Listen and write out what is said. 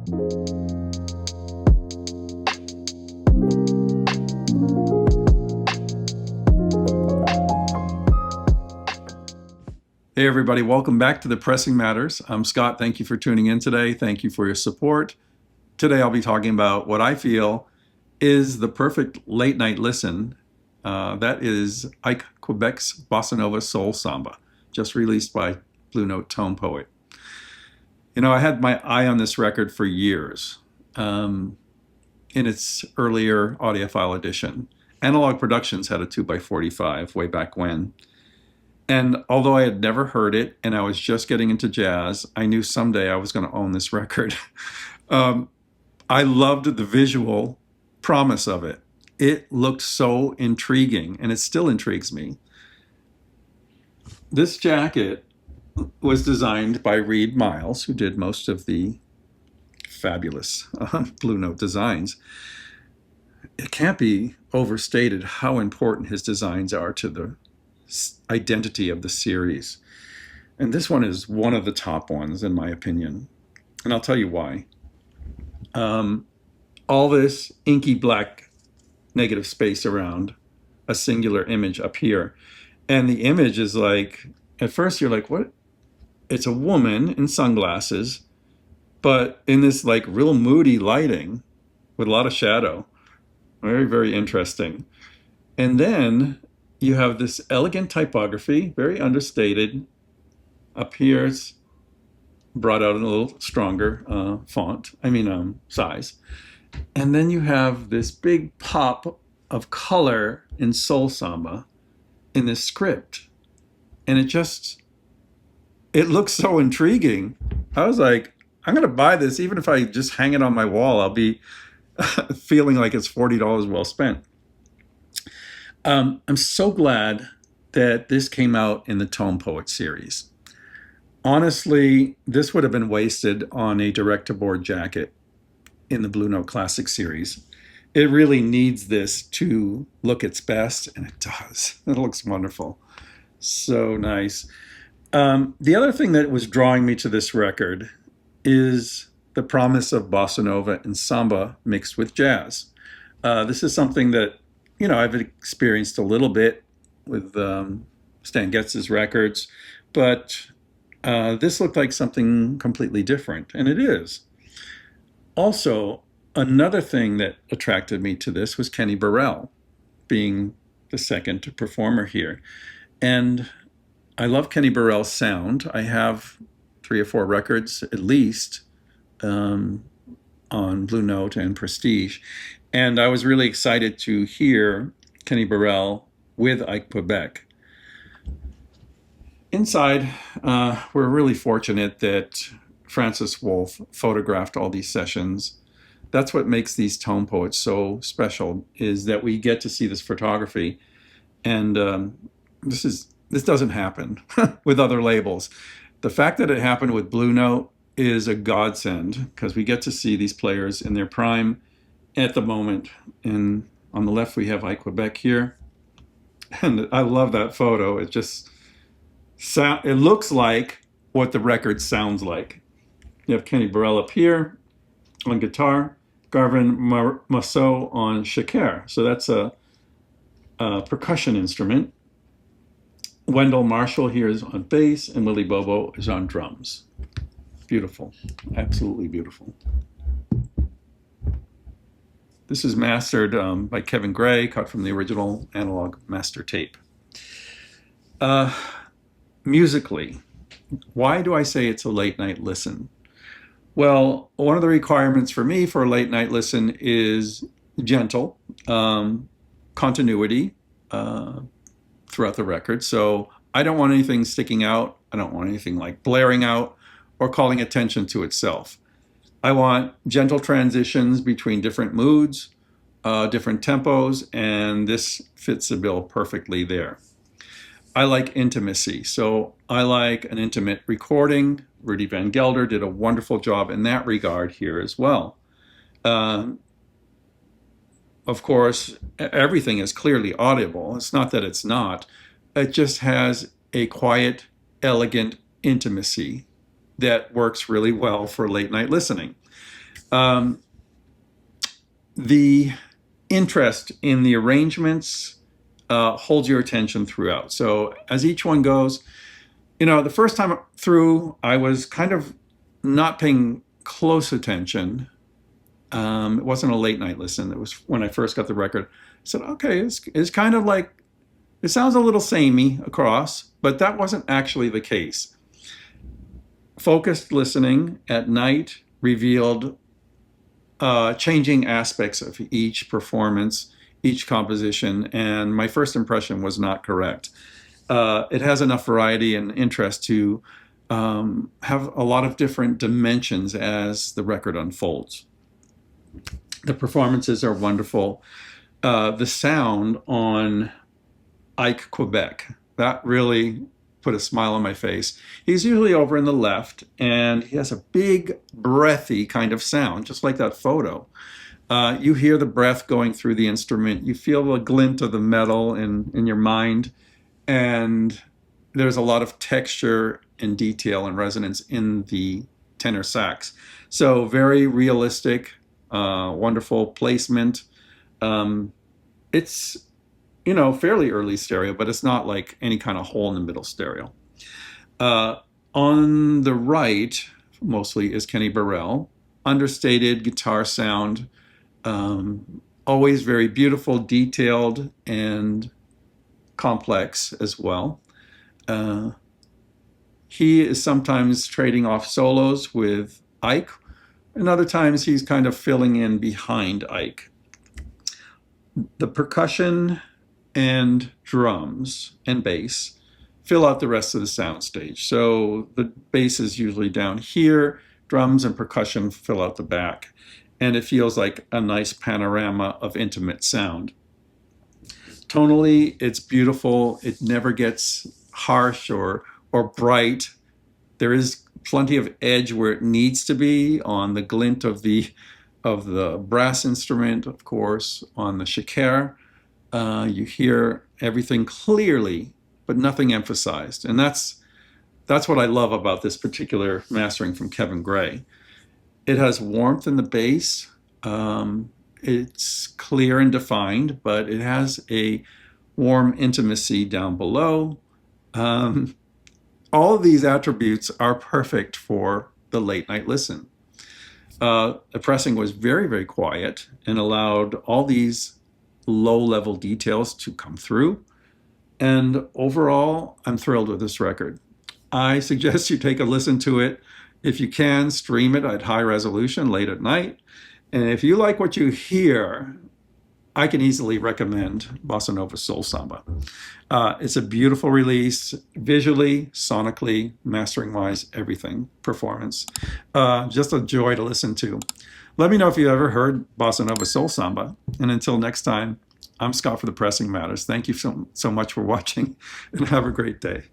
Hey everybody, welcome back to The Pressing Matters. I'm Scott. Thank you for tuning in today. Thank you for your support. Today I'll be talking about what I feel is the perfect late night listen. That is Ike Quebec's Bossa Nova Soul Samba, just released by Blue Note Tone Poet. You know, I had my eye on this record for years. In its earlier Audiophile edition, Analog Productions had a 2x45 way back when. And although I had never heard it and I was just getting into jazz, I knew someday I was going to own this record. I loved the visual promise of it. It looked so intriguing, and it still intrigues me. This jacket was designed by Reid Miles, who did most of the fabulous Blue Note designs. It can't be overstated how important his designs are to the identity of the series. And this one is one of the top ones, in my opinion. And I'll tell you why. All this inky black negative space around a singular image up here. And the image is like, at first you're like, what? It's a woman in sunglasses, but in this like real moody lighting with a lot of shadow. Very, very interesting. And then you have this elegant typography, very understated. Up here it's brought out in a little stronger size. And then you have this big pop of color in Soul Samba in this script. And it looks so intriguing. I was like, I'm gonna buy this. Even if I just hang it on my wall, I'll be feeling like it's $40 well spent. I'm so glad that this came out in the Tone Poet series. Honestly, this would have been wasted on a direct-to-board jacket in the Blue Note Classic series. It really needs this to look its best, and it does. It looks wonderful. So nice. The other thing that was drawing me to this record is the promise of bossa nova and samba mixed with jazz. This is something that I've experienced a little bit with Stan Getz's records, but this looked like something completely different, and it is. Also, another thing that attracted me to this was Kenny Burrell being the second performer here. And I love Kenny Burrell's sound. I have 3 or 4 records at least on Blue Note and Prestige. And I was really excited to hear Kenny Burrell with Ike Quebec. Inside, we're really fortunate that Francis Wolff photographed all these sessions. That's what makes these Tone Poets so special, is that we get to see this photography. And this doesn't happen with other labels. The fact that it happened with Blue Note is a godsend, because we get to see these players in their prime at the moment. And on the left we have Ike Quebec here, and I love that photo. It looks like what the record sounds like. You have Kenny Burrell up here on guitar, Garvin Masseaux on chekere, so that's a percussion instrument. Wendell Marshall here is on bass, and Willie Bobo is on drums. Beautiful, absolutely beautiful. This is mastered by Kevin Gray, cut from the original analog master tape. Musically, why do I say it's a late night listen? Well, one of the requirements for me for a late night listen is gentle continuity throughout the record. So I don't want anything sticking out. I don't want anything like blaring out or calling attention to itself. I want gentle transitions between different moods, different tempos, and this fits the bill perfectly there. I like intimacy, so I like an intimate recording. Rudy Van Gelder did a wonderful job in that regard here as well. Of course, everything is clearly audible. It's not that it's not. It just has a quiet, elegant intimacy that works really well for late night listening. Um, the interest in the arrangements holds your attention throughout. So as each one goes, the first time through, I was kind of not paying close attention. It wasn't a late night listen. It was when I first got the record. I said, okay, it's kind of like, it sounds a little samey across, but that wasn't actually the case. Focused listening at night revealed changing aspects of each performance, each composition, and my first impression was not correct. It has enough variety and interest to have a lot of different dimensions as the record unfolds. The performances are wonderful. The sound on Ike Quebec, that really put a smile on my face. He's usually over in the left, and he has a big, breathy kind of sound, just like that photo. You hear the breath going through the instrument. You feel the glint of the metal in your mind, and there's a lot of texture and detail and resonance in the tenor sax. So very realistic, wonderful placement. It's fairly early stereo, but it's not like any kind of hole in the middle stereo. On the right, mostly, is Kenny Burrell. Understated guitar sound, always very beautiful, detailed, and complex as well. He is sometimes trading off solos with Ike, and other times he's kind of filling in behind Ike. The percussion and drums and bass fill out the rest of the soundstage. So the bass is usually down here, drums and percussion fill out the back, and it feels like a nice panorama of intimate sound. Tonally, it's beautiful. It never gets harsh or bright. There is plenty of edge where it needs to be on the glint of the brass instrument, of course, on the chekere. You hear everything clearly, but nothing emphasized. And that's what I love about this particular mastering from Kevin Gray. It has warmth in the bass. It's clear and defined, but it has a warm intimacy down below. All of these attributes are perfect for the late night listen. The pressing was very, very quiet and allowed all these low-level details to come through. And overall, I'm thrilled with this record. I suggest you take a listen to it. If you can, stream it at high resolution late at night. And if you like what you hear, I can easily recommend Bossa Nova Soul Samba. It's a beautiful release, visually, sonically, mastering-wise, everything, performance. Just a joy to listen to. Let me know if you ever heard Bossa Nova Soul Samba. And until next time, I'm Scott for The Pressing Matters. Thank you so much for watching, and have a great day.